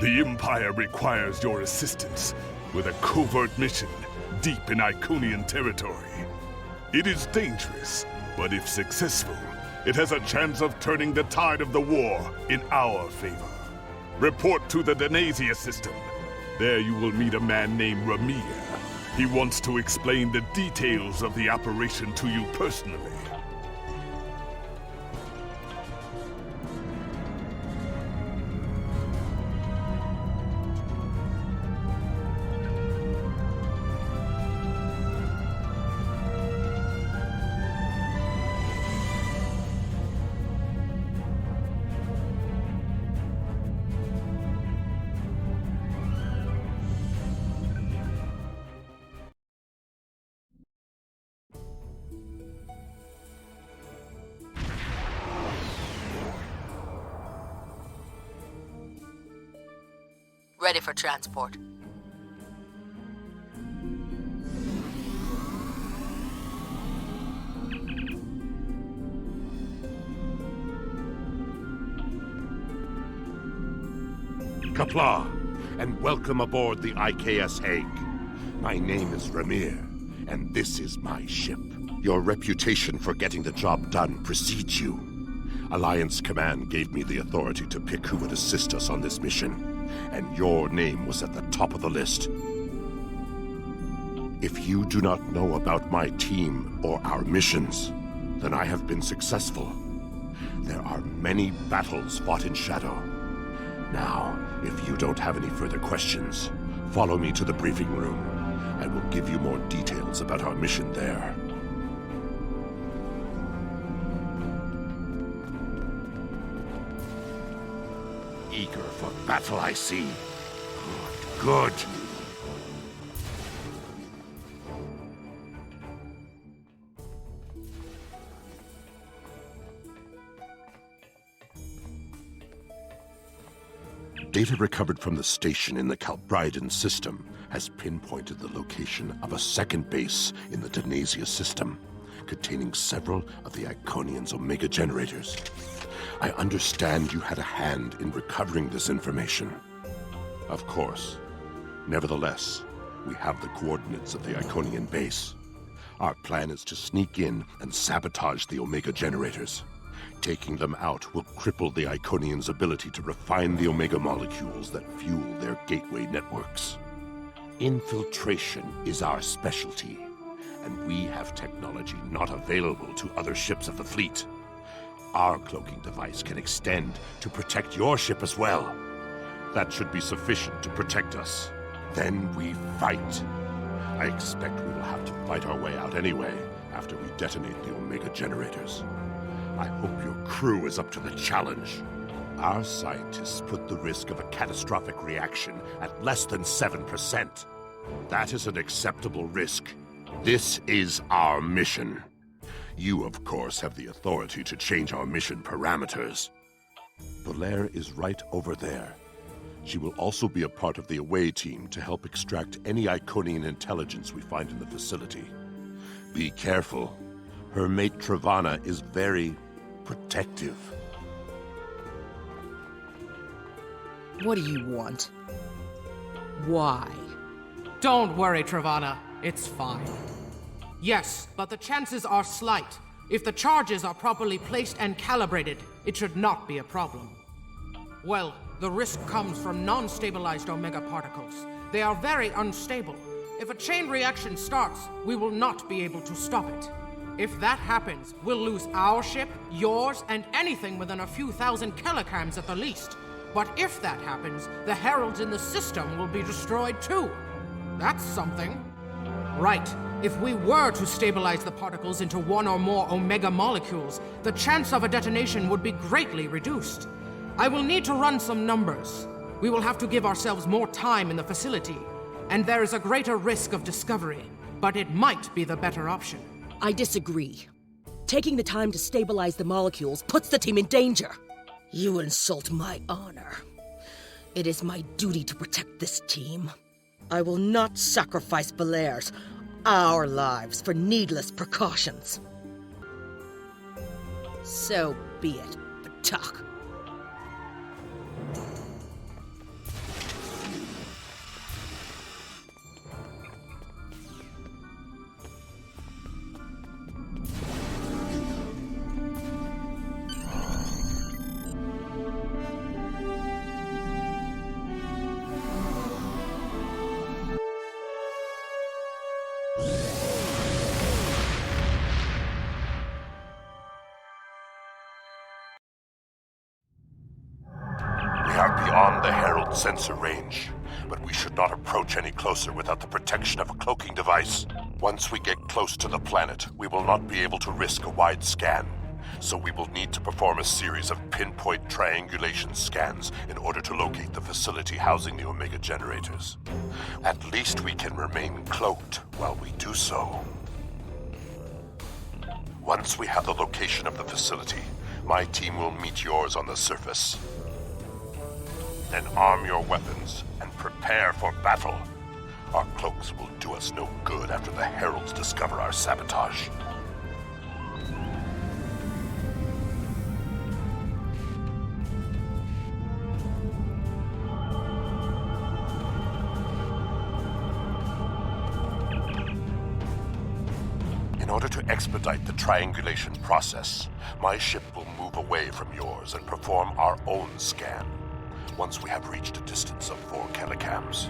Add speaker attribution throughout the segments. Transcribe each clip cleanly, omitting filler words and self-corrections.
Speaker 1: The Empire requires your assistance with a covert mission deep in Iconian territory. It is dangerous, but if successful, it has a chance of turning the tide of the war in our favor. Report to the Denasia system. There you will meet a man named Ramir. He wants to explain the details of the operation to you personally.
Speaker 2: Ready for transport.
Speaker 3: Qapla', and welcome aboard the IKS Hague. My name is Ramir, and this is my ship. Your reputation for getting the job done precedes you. Alliance Command gave me the authority to pick who would assist us on this mission, and your name was at the top of the list. If you do not know about my team or our missions, then I have been successful. There are many battles fought in shadow. Now, if you don't have any further questions, follow me to the briefing room. I will give you more details about our mission there. Eager for battle, I see. Good. Data recovered from the station in the Calbridan system has pinpointed the location of a second base in the Denasia system, containing several of the Iconian's Omega generators. I understand you had a hand in recovering this information. Of course. Nevertheless, we have the coordinates of the Iconian base. Our plan is to sneak in and sabotage the Omega generators. Taking them out will cripple the Iconians' ability to refine the Omega molecules that fuel their gateway networks. Infiltration is our specialty, and we have technology not available to other ships of the fleet. Our cloaking device can extend to protect your ship as well. That should be sufficient to protect us. Then we fight. I expect we will have to fight our way out anyway, after we detonate the Omega generators. I hope your crew is up to the challenge. Our scientists put the risk of a catastrophic reaction at less than 7%. That is an acceptable risk. This is our mission. You, of course, have the authority to change our mission parameters. Valere is right over there. She will also be a part of the away team to help extract any Iconian intelligence we find in the facility. Be careful. Her mate Travana is very protective.
Speaker 4: What do you want? Why?
Speaker 5: Don't worry, Travana. It's fine. Yes, but the chances are slight. If the charges are properly placed and calibrated, it should not be a problem. Well, the risk comes from non-stabilized Omega particles. They are very unstable. If a chain reaction starts, we will not be able to stop it. If that happens, we'll lose our ship, yours, and anything within a few thousand kilograms at the least. But if that happens, the heralds in the system will be destroyed too. That's something. Right. If we were to stabilize the particles into one or more Omega molecules, the chance of a detonation would be greatly reduced. I will need to run some numbers. We will have to give ourselves more time in the facility, and there is a greater risk of discovery, but it might be the better option.
Speaker 4: I disagree. Taking the time to stabilize the molecules puts the team in danger. You insult my honor. It is my duty to protect this team. I will not sacrifice Valere's, our lives, for needless precautions. So be it, Batak.
Speaker 3: beyond the Herald sensor range, but we should not approach any closer without the protection of a cloaking device. Once we get close to the planet, we will not be able to risk a wide scan, so we will need to perform a series of pinpoint triangulation scans in order to locate the facility housing the Omega generators. At least we can remain cloaked while we do so. Once we have the location of the facility, my team will meet yours on the surface. Then arm your weapons and prepare for battle. Our cloaks will do us no good after the Heralds discover our sabotage. In order to expedite the triangulation process, my ship will move away from yours and perform our own scan, once we have reached a distance of 4 kilocams.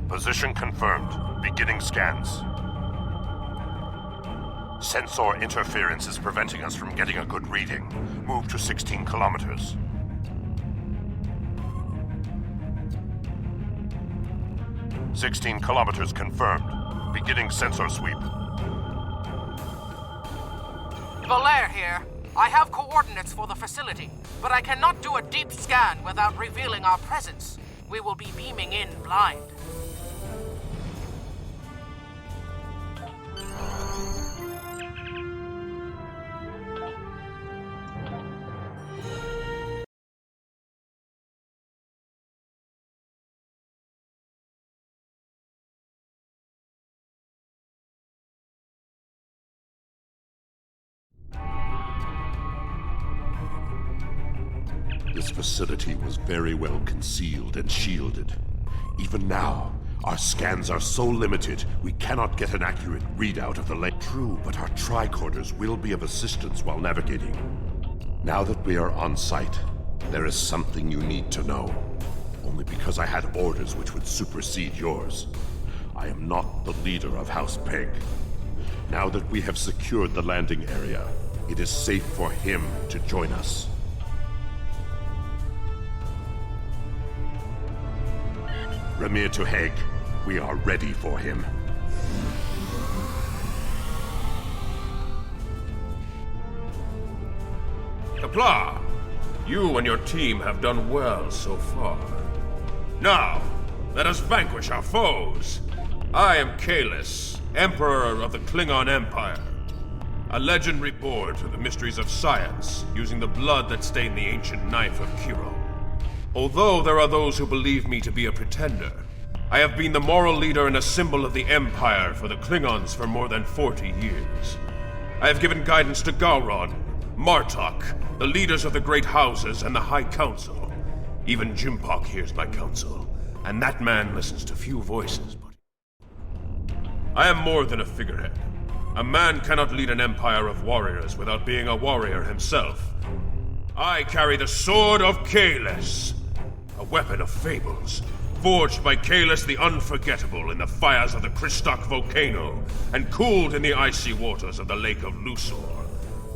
Speaker 3: Position confirmed. Beginning scans. Sensor interference is preventing us from getting a good reading. Move to 16 kilometers. "16 kilometers confirmed. Beginning sensor sweep."
Speaker 5: Valere here. I have coordinates for the facility, but I cannot do a deep scan without revealing our presence. We will be beaming in blind.
Speaker 3: This facility was very well concealed and shielded. Even now, our scans are so limited, we cannot get an accurate readout of the lake. True, but our tricorders will be of assistance while navigating. Now that we are on site, there is something you need to know. Only because I had orders which would supersede yours. I am not the leader of House Pegh. Now that we have secured the landing area, it is safe for him to join us. Ramir to Hague. We are ready for him.
Speaker 6: Kapla, you and your team have done well so far. Now, let us vanquish our foes. I am Kahless, Emperor of the Klingon Empire. A legend reborn to the mysteries of science, using the blood that stained the ancient knife of Kiro. Although there are those who believe me to be a pretender, I have been the moral leader and a symbol of the Empire for the Klingons for more than 40 years. I have given guidance to Gowron, Martok, the leaders of the Great Houses, and the High Council. Even Jimpok hears my counsel, and that man listens to few voices, but... I am more than a figurehead. A man cannot lead an empire of warriors without being a warrior himself. I carry the Sword of Kahless, a weapon of fables, forged by Kahless the Unforgettable in the fires of the Kristok volcano, and cooled in the icy waters of the Lake of Luthor.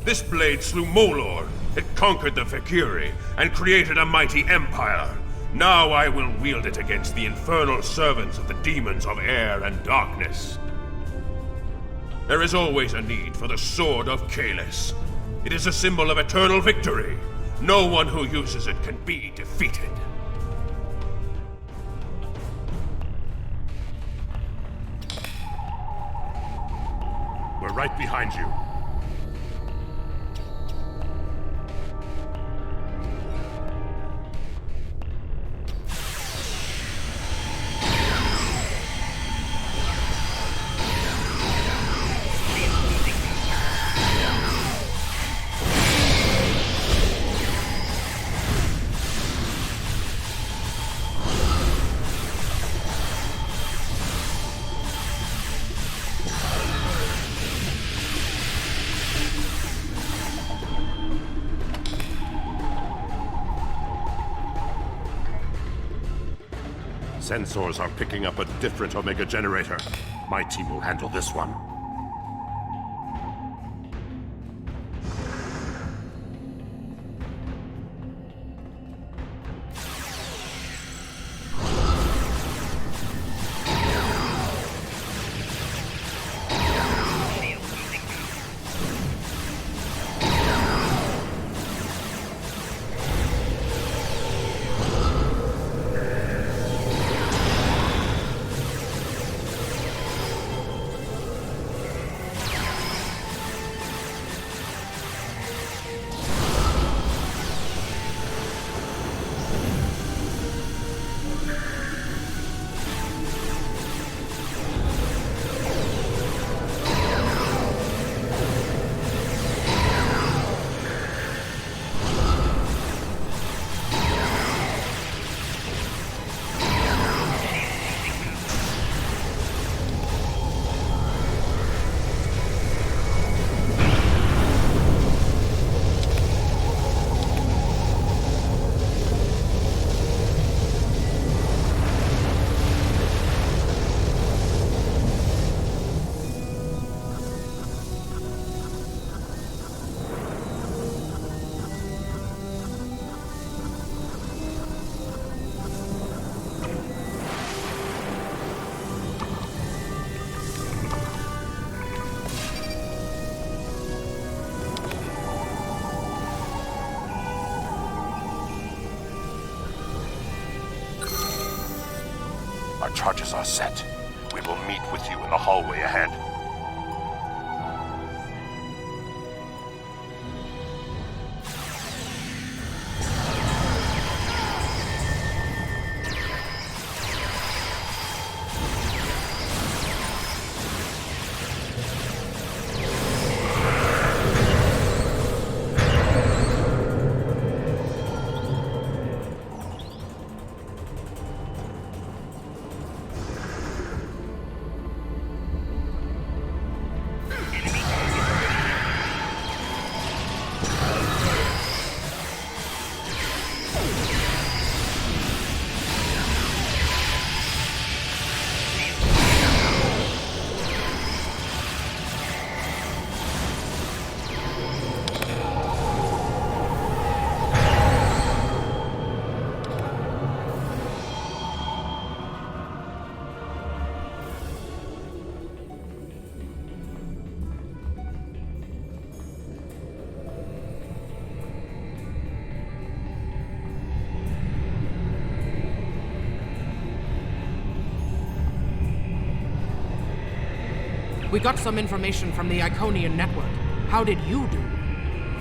Speaker 6: This blade slew Molor, it conquered the Fekiri, and created a mighty empire. Now I will wield it against the infernal servants of the demons of air and darkness. There is always a need for the Sword of Kahless. It is a symbol of eternal victory. No one who uses it can be defeated.
Speaker 3: We're right behind you. Sensors are picking up a different Omega generator. My team will handle this one. Our charges are set. We will meet with you in the hallway ahead.
Speaker 5: We got some information from the Iconian network. How did you do?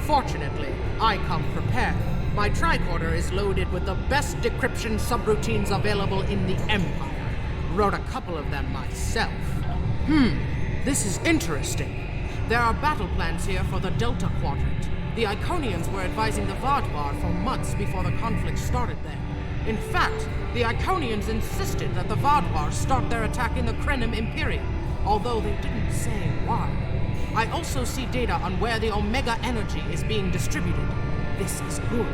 Speaker 5: Fortunately, I come prepared. My tricorder is loaded with the best decryption subroutines available in the Empire. Wrote a couple of them myself. This is interesting. There are battle plans here for the Delta Quadrant. The Iconians were advising the Vaadwaur for months before the conflict started there. In fact, the Iconians insisted that the Vaadwaur start their attack in the Krenim Imperium, although they didn't say why. I also see data on where the Omega energy is being distributed. This is good.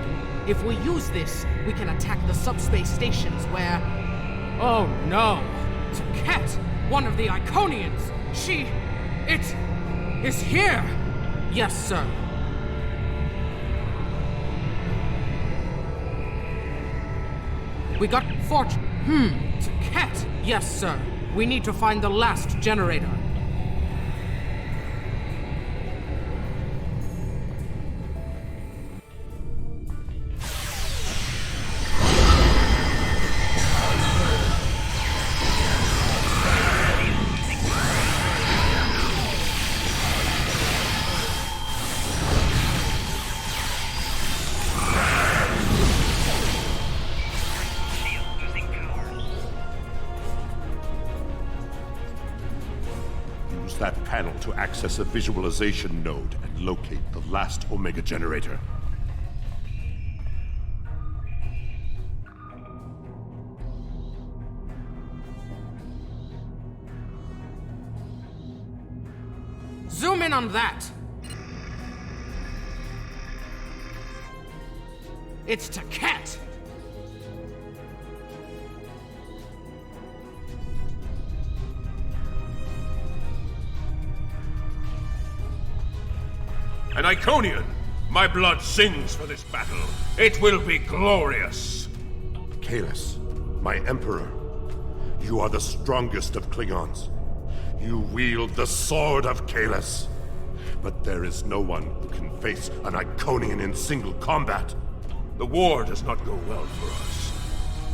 Speaker 5: If we use this, we can attack the subspace stations where... Oh no! Taket! One of the Iconians! It is here! Yes, sir. We got fortune. Taket! Yes, sir. We need to find the last generator.
Speaker 3: That panel to access a visualization node and locate the last Omega generator.
Speaker 5: Zoom in on that! It's Taket!
Speaker 6: Iconian! My blood sings for this battle. It will be glorious!
Speaker 3: Kahless, my Emperor, you are the strongest of Klingons. You wield the sword of Kahless. But there is no one who can face an Iconian in single combat.
Speaker 6: The war does not go well for us.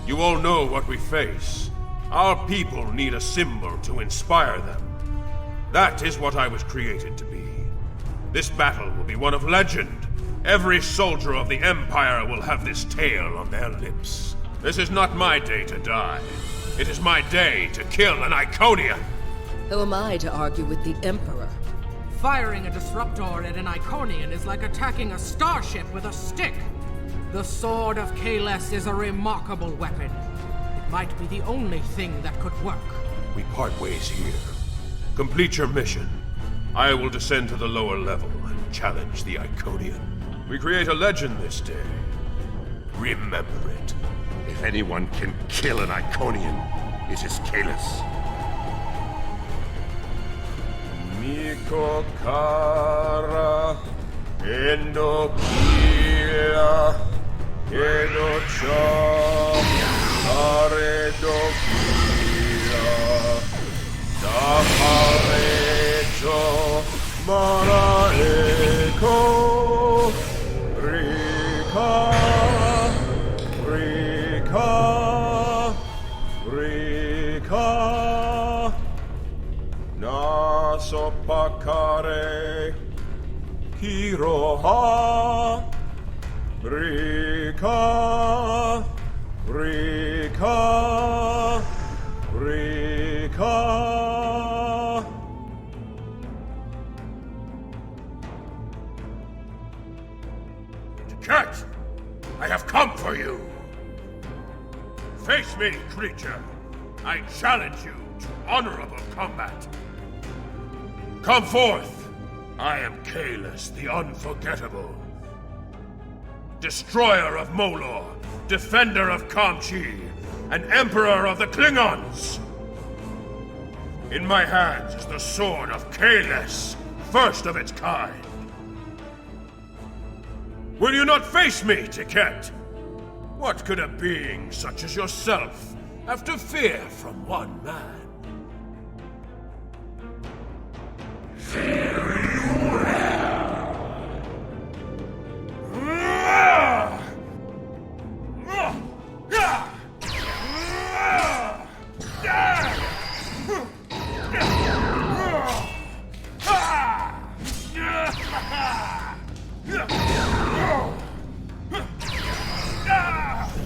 Speaker 6: You all know what we face. Our people need a symbol to inspire them. That is what I was created to be. This battle will be one of legend. Every soldier of the Empire will have this tale on their lips. This is not my day to die. It is my day to kill an Iconian.
Speaker 4: Who am I to argue with the Emperor?
Speaker 5: Firing a disruptor at an Iconian is like attacking a starship with a stick. The Sword of Kahless is a remarkable weapon. It might be the only thing that could work.
Speaker 6: We part ways here. Complete your mission. I will descend to the lower level and challenge the Iconian. We create a legend this day. Remember it.
Speaker 3: If anyone can kill an Iconian, it is Kahless.
Speaker 6: Miko Kara Endokila Edocha Aredokila Daharecho Maraeko Rika Rika Rika Nasopakare Kiroha Rika Rika Rika. Cat! I have come for you! Face me, creature! I challenge you to honorable combat! Come forth! I am Kahless the Unforgettable. Destroyer of Molor, defender of Kamchi, and Emperor of the Klingons! In my hands is the Sword of Kahless, first of its kind. Will you not face me, Tiket? What could a being such as yourself have to fear from one man?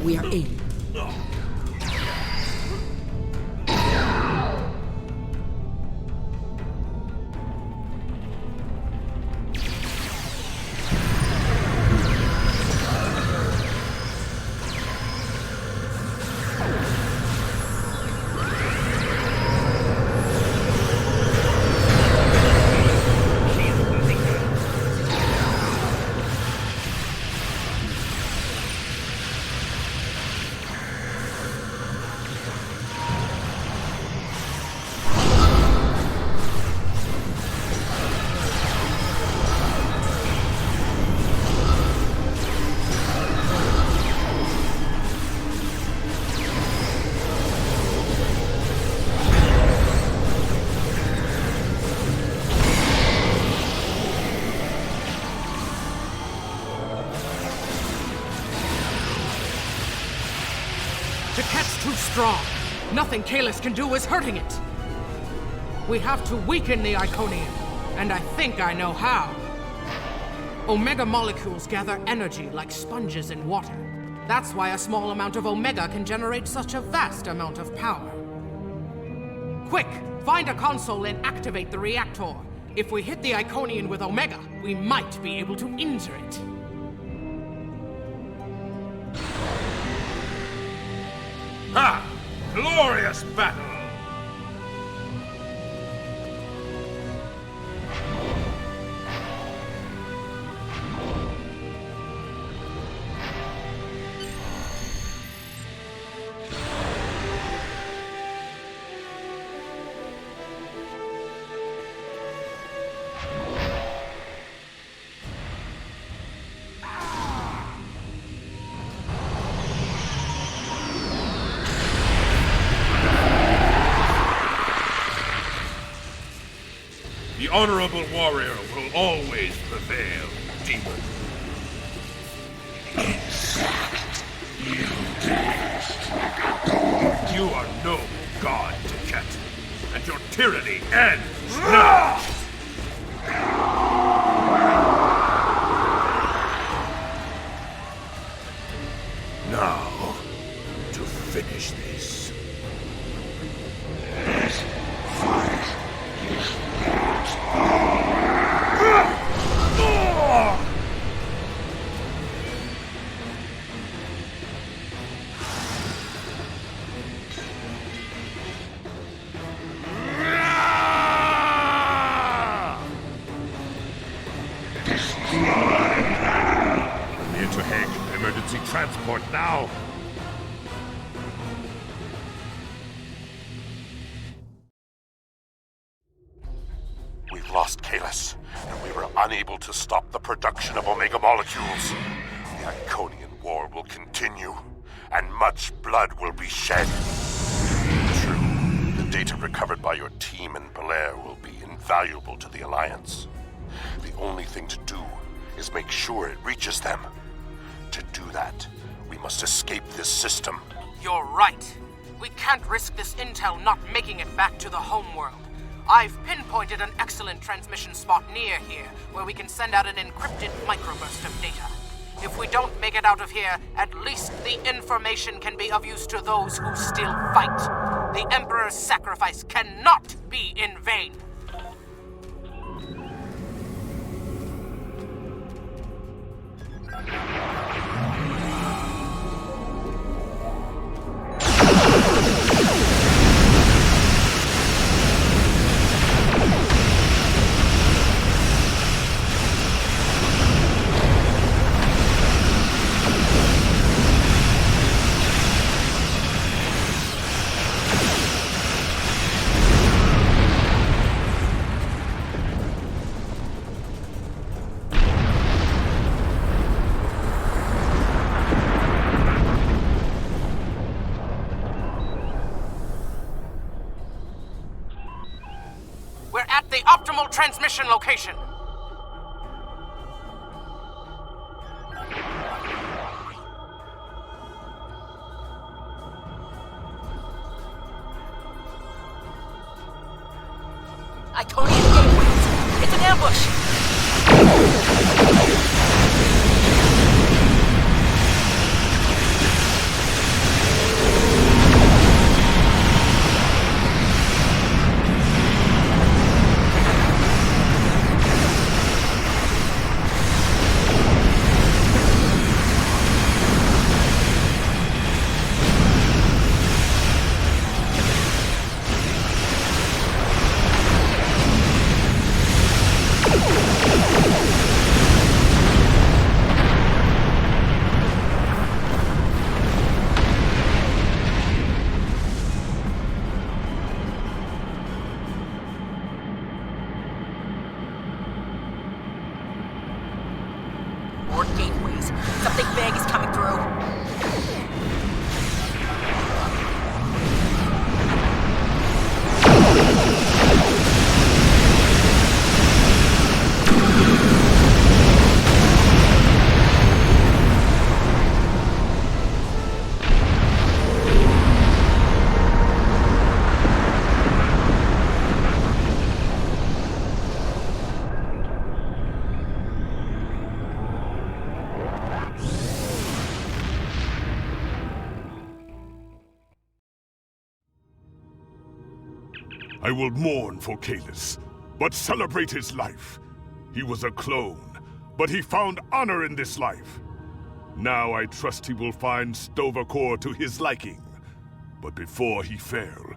Speaker 4: We are in.
Speaker 5: Tiket's too strong. Nothing Kahless can do is hurting it. We have to weaken the Iconian, and I think I know how. Omega molecules gather energy like sponges in water. That's why a small amount of Omega can generate such a vast amount of power. Quick, find a console and activate the reactor. If we hit the Iconian with Omega, we might be able to injure it.
Speaker 6: Ha! Glorious battle! The honorable warrior will always prevail, demon. You are no god, Tiket, and your tyranny ends now! Now, to finish this. This fight is
Speaker 3: Near to Pegh. Emergency transport now. We've lost Kahless, and we were unable to stop the production of Omega molecules. The Iconian War will continue, and much blood will be shed. True, the data recovered by your team in Belair will be invaluable to the Alliance. The only thing to do is make sure it reaches them. To do that, we must escape this system.
Speaker 5: You're right. We can't risk this intel not making it back to the homeworld. I've pinpointed an excellent transmission spot near here, where we can send out an encrypted microburst of data. If we don't make it out of here, at least the information can be of use to those who still fight. The Emperor's sacrifice cannot be in vain. We're at the optimal transmission location.
Speaker 4: Iconian gateways! It's an ambush! More gateways. Something big is coming through.
Speaker 1: I will mourn for Kahless, but celebrate his life. He was a clone, but he found honor in this life. Now I trust he will find Sto-vo-kor to his liking. But before he fell,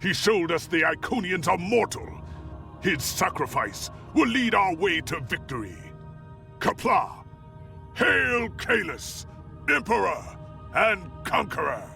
Speaker 1: he showed us the Iconians are mortal. His sacrifice will lead our way to victory. Qapla'! Hail Kahless, Emperor and Conqueror!